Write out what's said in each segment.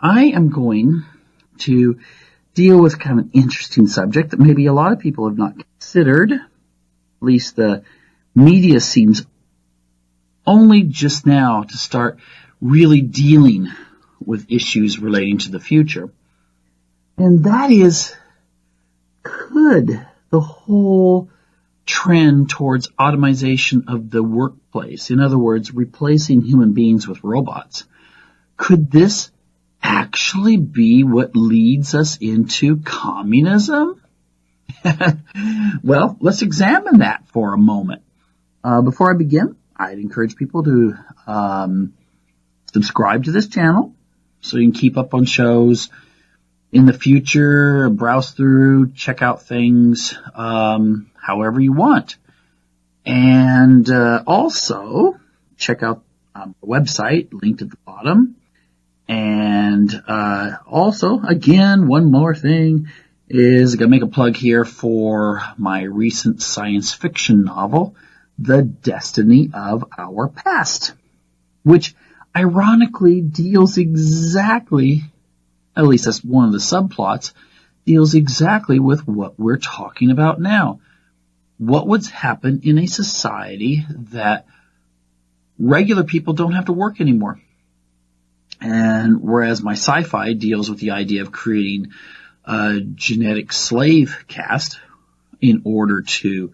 I am going to deal with kind of an interesting subject that maybe a lot of people have not considered. At least the media seems only just now to start really dealing with issues relating to the future. And that is, could the whole trend towards automation of the workplace, in other words, replacing human beings with robots, could this actually be what leads us into communism? Well, let's examine that for a moment. Before I begin, I'd encourage people to subscribe to this channel so you can keep up on shows in the future, browse through, check out things however you want. And also check out the website, linked at the bottom. And also, again, one more thing is I'm going to make a plug here for my recent science fiction novel, The Destiny of Our Past, which ironically deals exactly, at least that's one of the subplots, deals exactly with what we're talking about now. What would happen in a society that regular people don't have to work anymore? And whereas my sci-fi deals with the idea of creating a genetic slave caste in order to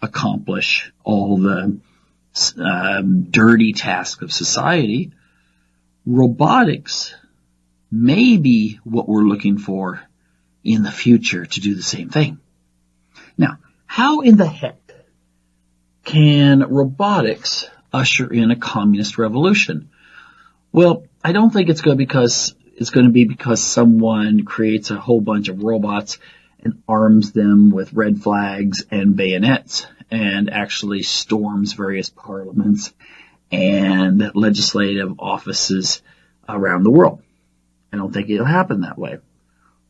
accomplish all the dirty tasks of society, robotics may be what we're looking for in the future to do the same thing. Now, how in the heck can robotics usher in a communist revolution? Well, I don't think it's going to be because someone creates a whole bunch of robots and arms them with red flags and bayonets and actually storms various parliaments and legislative offices around the world. I don't think it'll happen that way.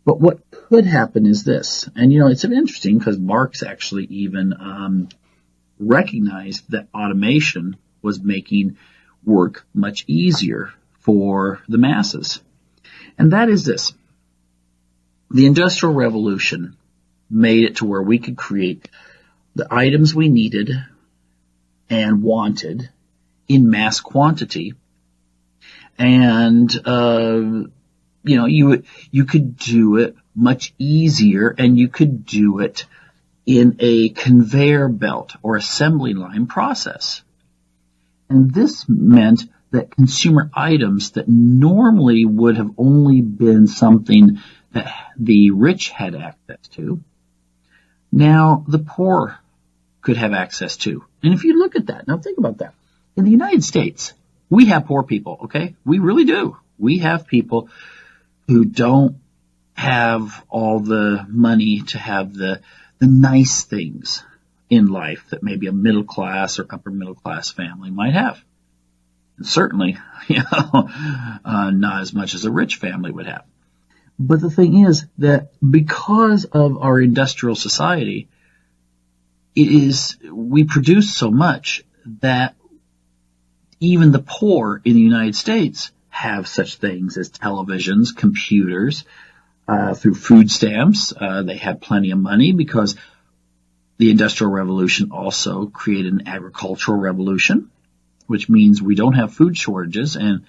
But what could happen is this, and it's interesting because Marx actually even recognized that automation was making work much easier for the masses. And that is this. The Industrial Revolution made it to where we could create the items we needed and wanted in mass quantity. And, you could do it much easier, and you could do it in a conveyor belt or assembly line process. And this meant that consumer items that normally would have only been something that the rich had access to, now the poor could have access to. And if you look at that, now think about that. In the United States, we have poor people, okay? We really do. We have people who don't have all the money to have the nice things in life that maybe a middle class or upper middle class family might have. And certainly, not as much as a rich family would have. But the thing is that because of our industrial society, we produce so much that even the poor in the United States have such things as televisions, computers, through food stamps. They have plenty of money because the Industrial Revolution also created an agricultural revolution, which means we don't have food shortages. And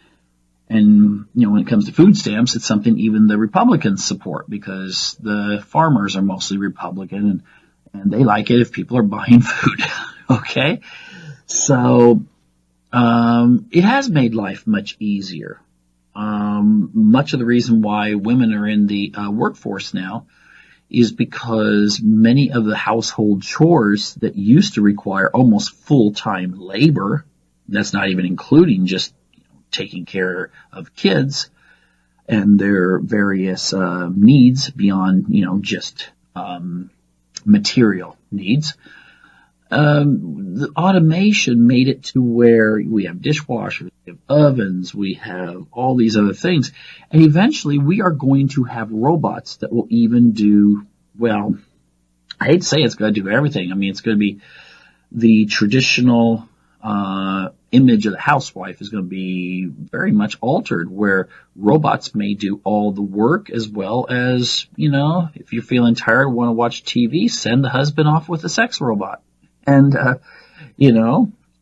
when it comes to food stamps, it's something even the Republicans support because the farmers are mostly Republican and they like it if people are buying food. Okay? So, it has made life much easier. Much of the reason why women are in the workforce now is because many of the household chores that used to require almost full-time labor, that's not even including just taking care of kids and their various needs beyond, just material needs. The automation made it to where we have dishwashers, we have ovens, we have all these other things. And eventually we are going to have robots that will even do, well, I hate to say it's going to do everything. I mean, it's going to be the traditional image of the housewife is going to be very much altered, where robots may do all the work, as well as, if you're feeling tired, want to watch TV, send the husband off with a sex robot. And,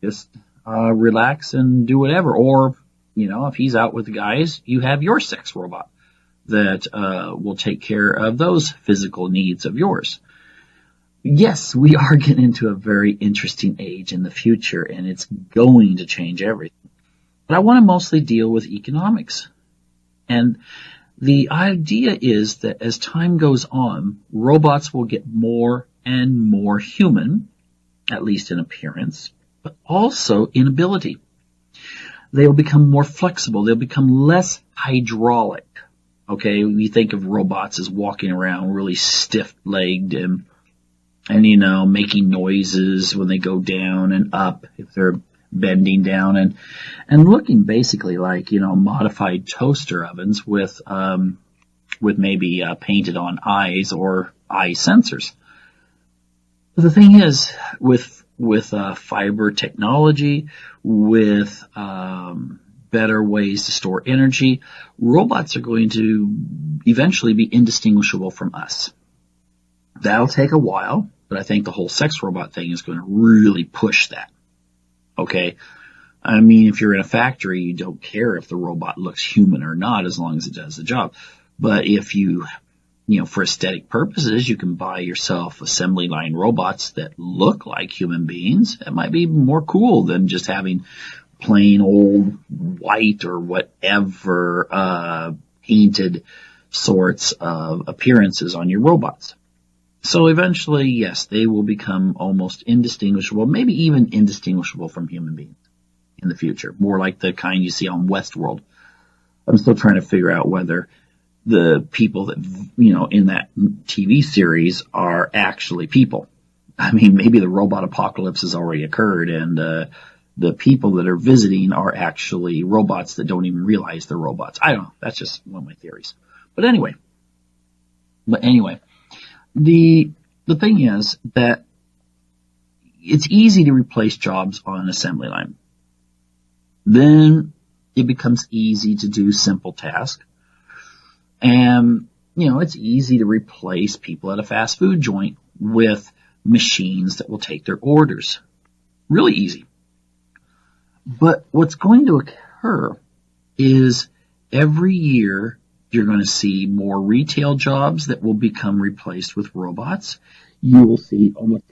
just relax and do whatever. Or, if he's out with the guys, you have your sex robot that will take care of those physical needs of yours. Yes, we are getting into a very interesting age in the future, and it's going to change everything. But I want to mostly deal with economics. And the idea is that as time goes on, robots will get more and more human, at least in appearance, but also in ability. They'll become more flexible. They'll become less hydraulic. Okay, you think of robots as walking around really stiff-legged and making noises when they go down and up if they're bending down, and looking basically like, modified toaster ovens with maybe painted on eyes or eye sensors. But the thing is, with fiber technology, with better ways to store energy, robots are going to eventually be indistinguishable from us. That'll take a while, but I think the whole sex robot thing is going to really push that. Okay? I mean, if you're in a factory, you don't care if the robot looks human or not, as long as it does the job. But if you, for aesthetic purposes, you can buy yourself assembly line robots that look like human beings. That might be more cool than just having plain old white or whatever painted sorts of appearances on your robots. So eventually, yes, they will become almost indistinguishable, maybe even indistinguishable from human beings in the future, more like the kind you see on Westworld. I'm still trying to figure out whether the people that, in that TV series are actually people. I mean, maybe the robot apocalypse has already occurred, and the people that are visiting are actually robots that don't even realize they're robots. I don't know. That's just one of my theories. But anyway, the thing is that it's easy to replace jobs on an assembly line. Then it becomes easy to do simple tasks. And, it's easy to replace people at a fast food joint with machines that will take their orders. Really easy. But what's going to occur is every year you're going to see more retail jobs that will become replaced with robots. You will see almost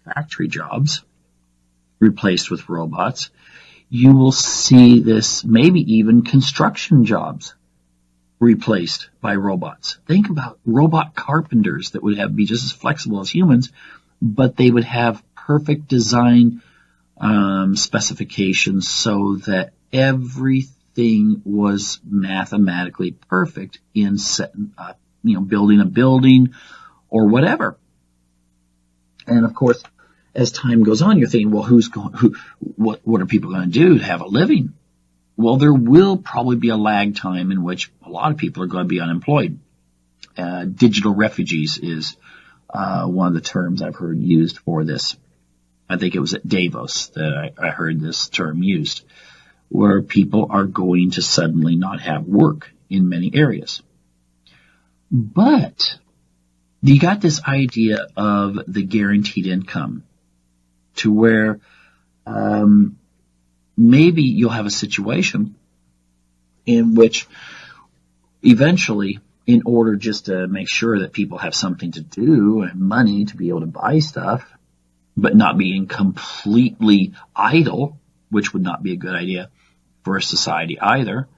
factory jobs replaced with robots. You will see this, maybe even construction jobs replaced by robots. Think about robot carpenters that would be just as flexible as humans, but they would have perfect design specifications so that everything was mathematically perfect in setting up, building a building or whatever. And of course, as time goes on, you're thinking, well, what are people going to do to have a living? Well, there will probably be a lag time in which a lot of people are going to be unemployed. Digital refugees is one of the terms I've heard used for this. I think it was at Davos that I heard this term used, where people are going to suddenly not have work in many areas. But you got this idea of the guaranteed income, to where maybe you'll have a situation in which eventually, in order just to make sure that people have something to do and money to be able to buy stuff, but not being completely idle, which would not be a good idea for a society either,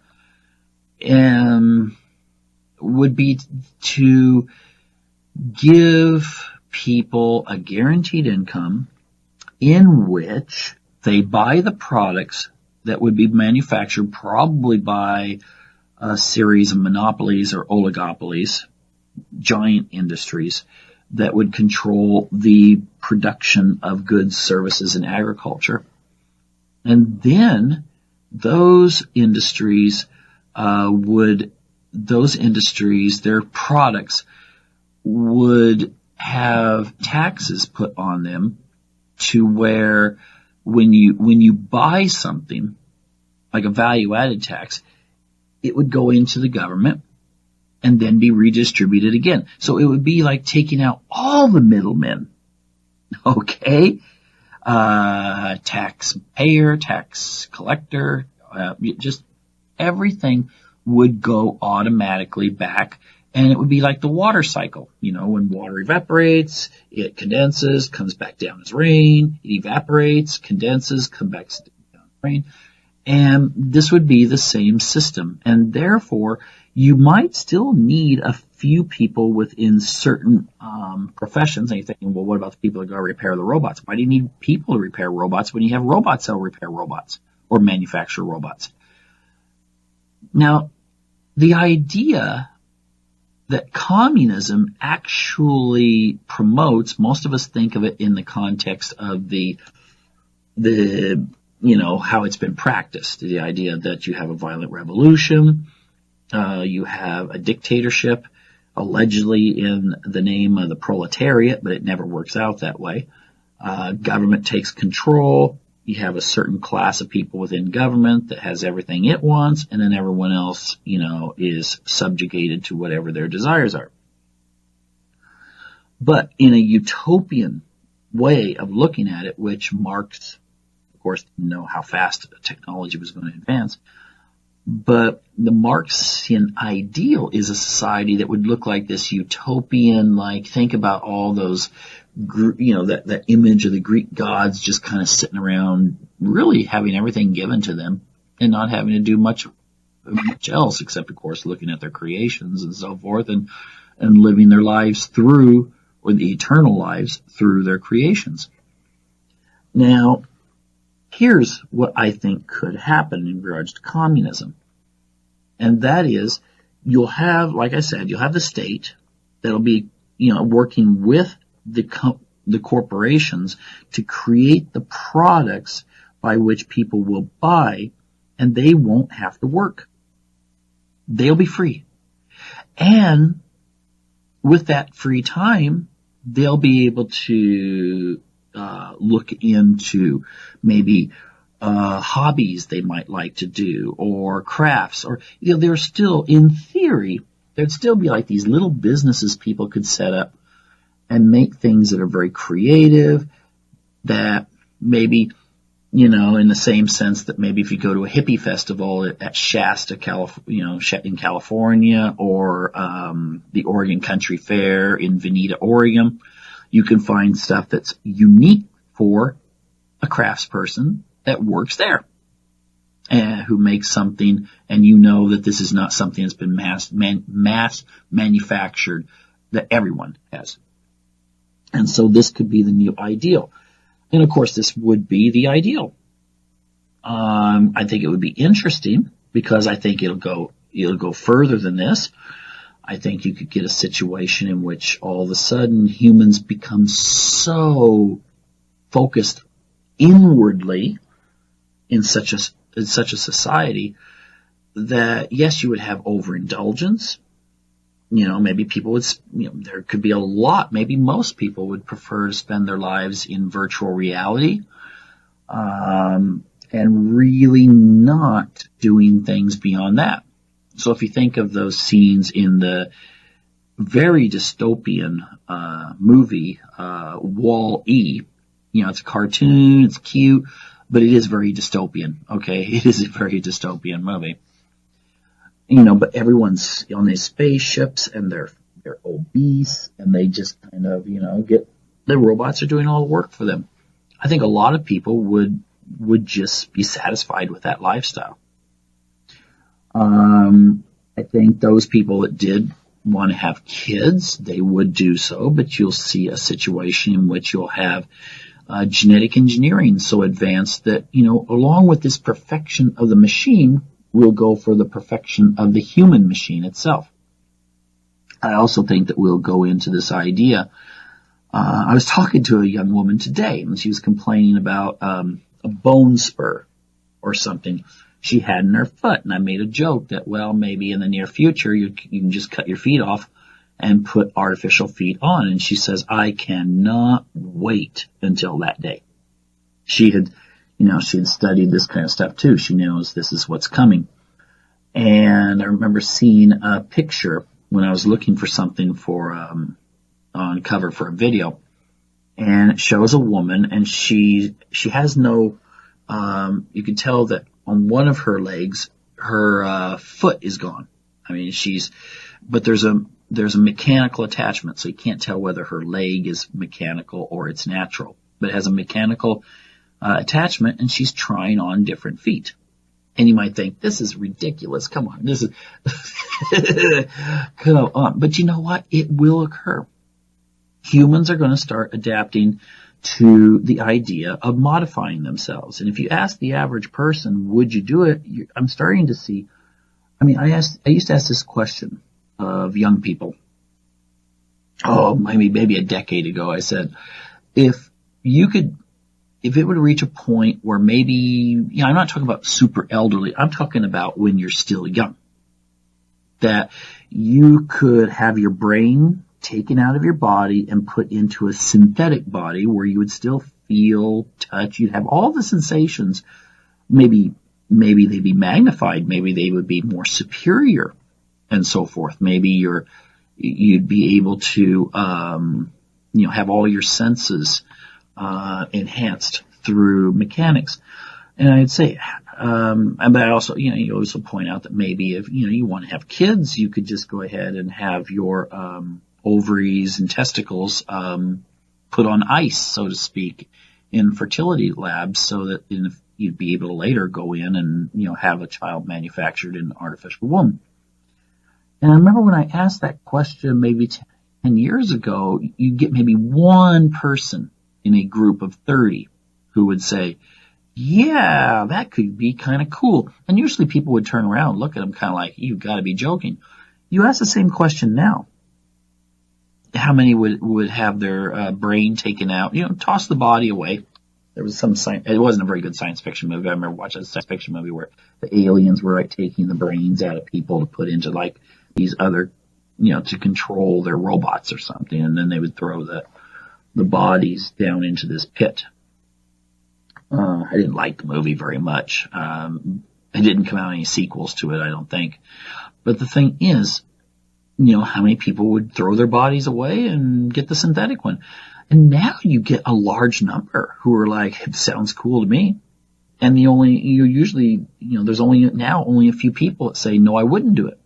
would be to give people a guaranteed income in which they buy the products that would be manufactured probably by a series of monopolies or oligopolies, giant industries that would control the production of goods, services, and agriculture. And then those industries, their products would have taxes put on them to where when you buy something like a value-added tax, it would go into the government and then be redistributed again. So it would be like taking out all the middlemen. Okay? Taxpayer, tax collector, just everything would go automatically back. And it would be like the water cycle. When water evaporates, it condenses, comes back down as rain. It evaporates, condenses, comes back down as rain. And this would be the same system. And therefore, you might still need a few people within certain professions. And you're thinking, well, what about the people that go repair the robots? Why do you need people to repair robots when you have robots that will repair robots or manufacture robots? Now, the idea that communism actually promotes, most of us think of it in the context of the how it's been practiced. The idea that you have a violent revolution, you have a dictatorship, allegedly in the name of the proletariat, but it never works out that way. Government takes control. You have a certain class of people within government that has everything it wants, and then everyone else, is subjugated to whatever their desires are. But in a utopian way of looking at it, which Marx, of course, didn't know how fast technology was going to advance, but the Marxian ideal is a society that would look like this utopian, think about all those, that image of the Greek gods just kind of sitting around, really having everything given to them and not having to do much else except, of course, looking at their creations and so forth and living their lives through, or the eternal lives through their creations. Now, here's what I think could happen in regards to communism. And that is, you'll have, like I said, you'll have the state that'll be, working with the corporations to create the products by which people will buy, and they won't have to work. They'll be free. And with that free time, they'll be able to look into maybe hobbies they might like to do, or crafts, or there's still, in theory, there'd still be like these little businesses people could set up and make things that are very creative, that maybe, in the same sense that maybe if you go to a hippie festival at Shasta, in California, or the Oregon Country Fair in Veneta, Oregon, you can find stuff that's unique for a craftsperson that works there, and who makes something, and that this is not something that's been mass manufactured, that everyone has. And so this could be the new ideal. And of course, this would be the ideal. I think it would be interesting, because I think it'll go further than this. I think you could get a situation in which all of a sudden humans become so focused inwardly in such a society that, yes, you would have overindulgence. Maybe people would, there could be a lot, maybe most people would prefer to spend their lives in virtual reality, and really not doing things beyond that. So if you think of those scenes in the very dystopian movie Wall-E, it's a cartoon, it's cute, but it is very dystopian. Okay, it is a very dystopian movie. But everyone's on these spaceships, and they're obese, and they just kind of, get, the robots are doing all the work for them. I think a lot of people would just be satisfied with that lifestyle. I think those people that did want to have kids, they would do so, but you'll see a situation in which you'll have genetic engineering so advanced that, along with this perfection of the machine, we'll go for the perfection of the human machine itself. I also think that we'll go into this idea. I was talking to a young woman today, and she was complaining about a bone spur or something she had in her foot. And I made a joke that, well, maybe in the near future you can just cut your feet off and put artificial feet on. And she says, I cannot wait until that day. She she had studied this kind of stuff too. She knows this is what's coming. And I remember seeing a picture when I was looking for something for on cover for a video, and it shows a woman, and she has no. You can tell that on one of her legs, her foot is gone. I mean, but there's a mechanical attachment, so you can't tell whether her leg is mechanical or it's natural. But it has a mechanical attachment, and she's trying on different feet. And you might think, this is ridiculous. Come on, this is come on. But you know what? It will occur. Humans are going to start adapting to the idea of modifying themselves. And if you ask the average person, would you do it? I'm starting to see. I mean, I used to ask this question of young people. Oh, maybe a decade ago, I said, if it would reach a point where maybe, I'm not talking about super elderly, I'm talking about when you're still young, that you could have your brain taken out of your body and put into a synthetic body where you would still feel, touch, you'd have all the sensations. Maybe they'd be magnified, maybe they would be more superior and so forth. Maybe you'd be able to, have all your senses enhanced through mechanics. And I'd say, but I also, you also point out that maybe if, you want to have kids, you could just go ahead and have your, ovaries and testicles, put on ice, so to speak, in fertility labs so that you'd be able to later go in and, have a child manufactured in an artificial womb. And I remember when I asked that question maybe 10 years ago, you'd get maybe one person in a group of 30 who would say, yeah, that could be kind of cool. And usually people would turn around, look at them kind of like, you've got to be joking. You ask the same question now. How many would have their brain taken out, toss the body away? There was it wasn't a very good science fiction movie. I remember watching a science fiction movie where the aliens were like taking the brains out of people to put into like these other, to control their robots or something. And then they would throw the bodies down into this pit. I didn't like the movie very much. It didn't come out any sequels to it, I don't think. But the thing is, how many people would throw their bodies away and get the synthetic one? And now you get a large number who are like, it sounds cool to me. And there's only a few people that say, no, I wouldn't do it.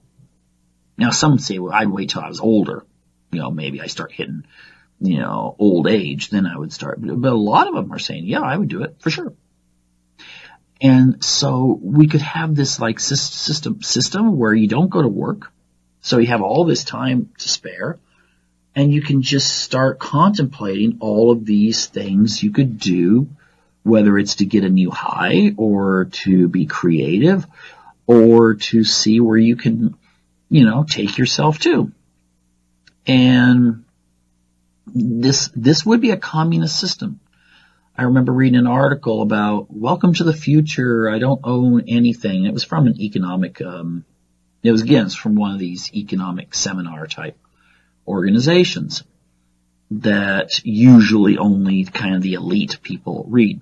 Now some say, well, I'd wait till I was older. Maybe I start hitting, old age, then I would start. But a lot of them are saying, yeah, I would do it for sure. And so we could have this like system where you don't go to work. So you have all this time to spare, and you can just start contemplating all of these things you could do, whether it's to get a new high or to be creative or to see where you can, take yourself to. And this would be a communist system. I remember reading an article about welcome to the future. I don't own anything. It was from an economic, it's from one of these economic seminar type organizations that usually only kind of the elite people read.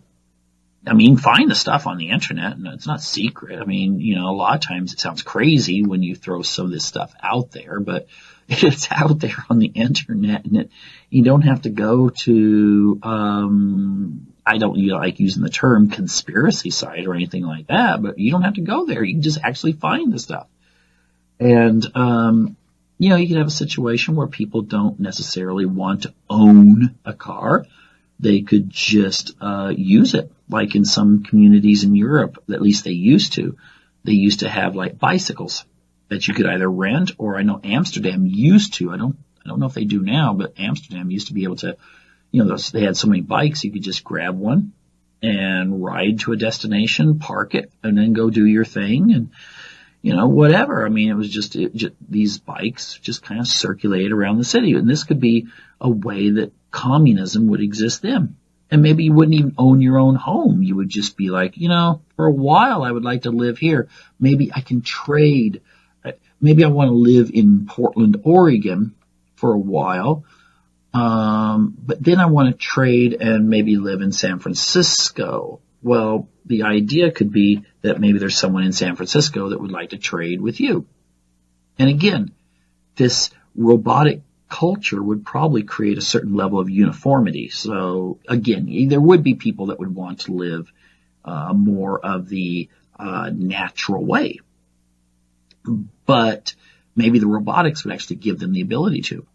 I mean, you can find the stuff on the internet and it's not secret. I mean, a lot of times it sounds crazy when you throw some of this stuff out there, but it's out there on the internet and you don't have to go to, I don't like using the term conspiracy site or anything like that, but you don't have to go there. You can just actually find the stuff. And, you could have a situation where people don't necessarily want to own a car. They could just use it. Like in some communities in Europe, at least they used to. They used to have like bicycles that you could either rent, or I know Amsterdam used to. I don't know if they do now, but Amsterdam used to be able to, they had so many bikes, you could just grab one and ride to a destination, park it, and then go do your thing and, whatever. I mean, it was just these bikes just kind of circulate around the city. And this could be a way that communism would exist then. And maybe you wouldn't even own your own home. You would just be like, for a while I would like to live here. Maybe I can trade. Maybe I want to live in Portland, Oregon for a while. But then I want to trade and maybe live in San Francisco Well, the idea could be that maybe there's someone in San Francisco that would like to trade with you. And again, this robotic culture would probably create a certain level of uniformity. So again, there would be people that would want to live more of the natural way. But maybe the robotics would actually give them the ability to.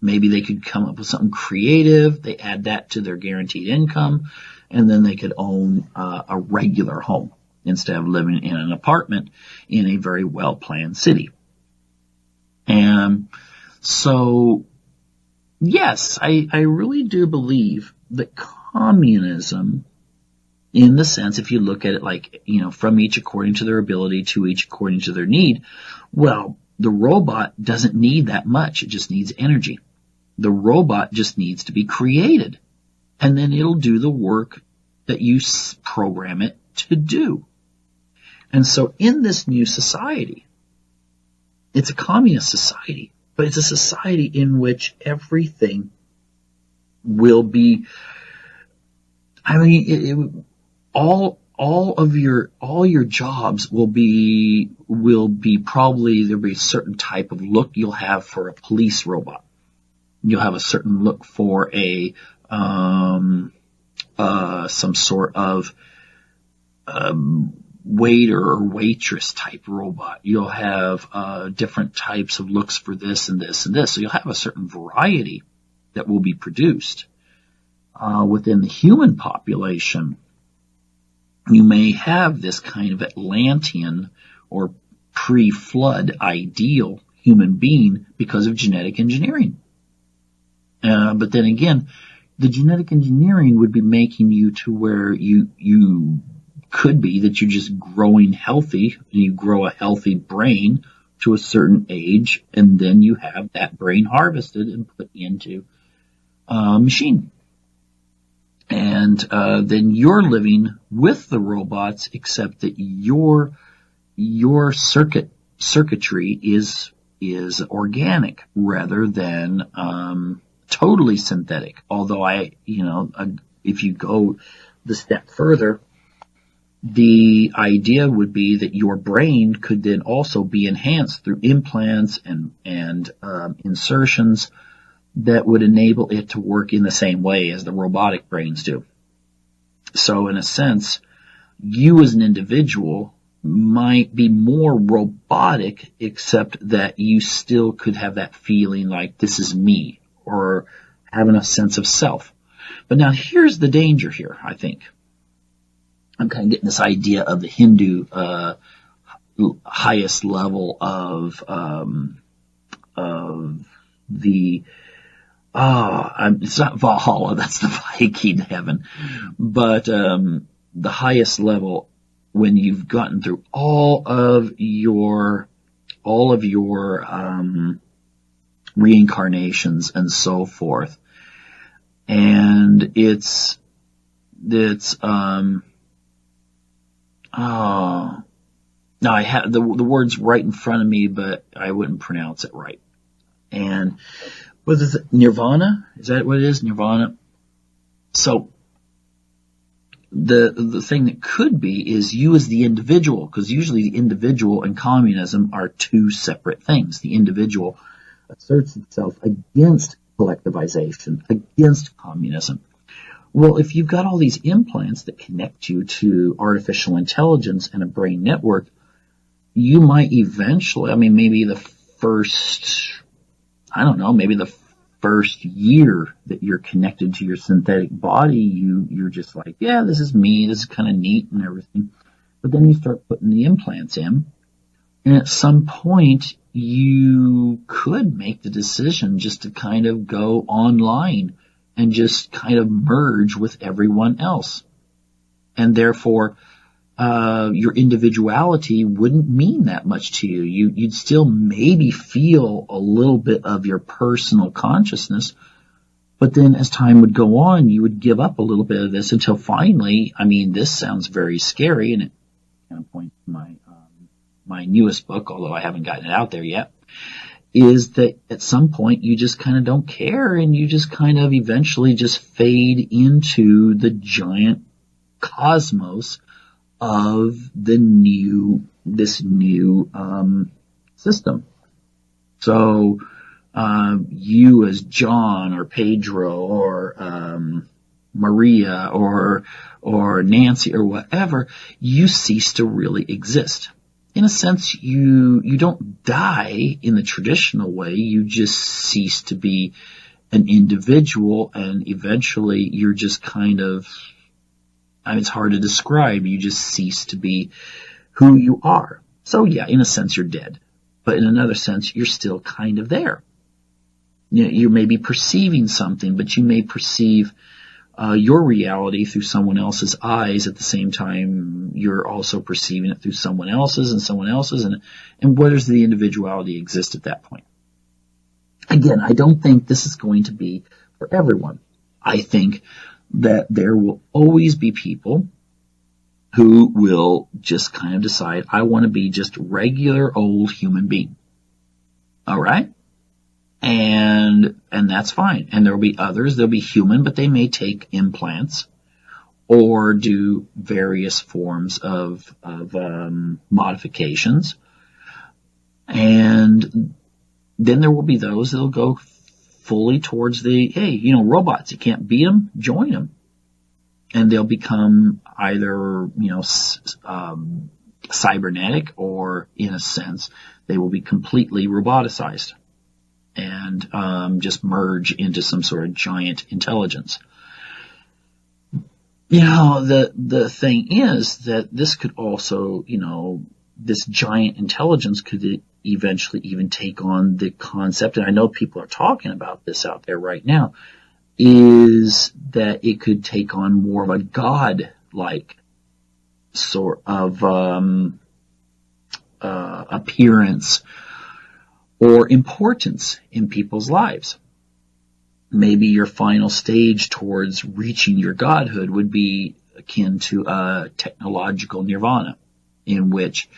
Maybe they could come up with something creative, they add that to their guaranteed income, and then they could own a regular home instead of living in an apartment in a very well-planned city. And so, yes, I really do believe that communism, in the sense, if you look at it like, from each according to their ability to each according to their need, well, the robot doesn't need that much. It just needs energy. The robot just needs to be created, and then it'll do the work that you program it to do. And so in this new society, it's a communist society, but it's a society in which everything will be, all your jobs will be probably, there'll be a certain type of look you'll have for a police robot. You'll have a certain look for a some sort of waiter or waitress type robot. You'll have different types of looks for this and this and this. So you'll have a certain variety that will be produced. Within the human population, you may have this kind of Atlantean or pre-flood ideal human being because of genetic engineering. But then again, the genetic engineering would be making you to where you could be that you're just growing healthy, and you grow a healthy brain to a certain age, and then you have that brain harvested and put into a machine. And then you're living with the robots, except that your circuitry is organic rather than totally synthetic. Although if you go the step further, the idea would be that your brain could then also be enhanced through implants and insertions that would enable it to work in the same way as the robotic brains do. So in a sense, you as an individual might be more robotic, except that you still could have that feeling like this is me, or having a sense of self. But now here's the danger here, I think. I'm kind of getting this idea of the Hindu highest level of the it's not Valhalla, that's the Viking heaven, but the highest level, when you've gotten through all of your reincarnations and so forth, and it's now I have the words right in front of me, but I wouldn't pronounce it right. And what is it? Nirvana? Is that what it is? Nirvana? So the thing that could be is you as the individual, because usually the individual and communism are two separate things. The individual asserts itself against collectivization, against communism. Well, if you've got all these implants that connect you to artificial intelligence and a brain network, you might eventually, maybe the first year that you're connected to your synthetic body, you're just like, yeah, this is me, this is kind of neat and everything. But then you start putting the implants in, and at some point you could make the decision just to kind of go online and just kind of merge with everyone else. And therefore, your individuality wouldn't mean that much to you. You'd still maybe feel a little bit of your personal consciousness, but then as time would go on, you would give up a little bit of this until finally, this sounds very scary, and it kind of points to my newest book, although I haven't gotten it out there yet, is that at some point you just kind of don't care, and you just kind of eventually just fade into the giant cosmos of this new system. So you as John or Pedro or Maria or Nancy or whatever, you cease to really exist. In a sense, you don't die in the traditional way. You just cease to be an individual, and eventually you're just kind of, it's hard to describe. You just cease to be who you are. So yeah, in a sense, you're dead. But in another sense, you're still kind of there. You may be perceiving something, but you may perceive your reality through someone else's eyes at the same time you're also perceiving it through someone else's and someone else's. And where does the individuality exist at that point? Again, I don't think this is going to be for everyone. I think that there will always be people who will just kind of decide, I want to be just regular old human being. All right? And that's fine. And there will be others, they'll be human, but they may take implants or do various forms of modifications. And then there will be those that'll go fully towards the, hey, robots, you can't beat them, join them. And they'll become either, cybernetic, or in a sense, they will be completely roboticized and just merge into some sort of giant intelligence. The thing is that this could also, this giant intelligence could eventually even take on the concept, and I know people are talking about this out there right now, is that it could take on more of a god-like sort of appearance or importance in people's lives. Maybe your final stage towards reaching your godhood would be akin to a technological nirvana, in which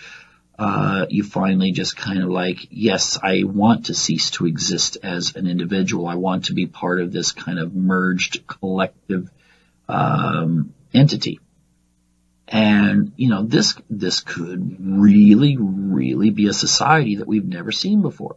you finally just kind of like, yes, I want to cease to exist as an individual. I want to be part of this kind of merged collective entity. And, this could really, really be a society that we've never seen before.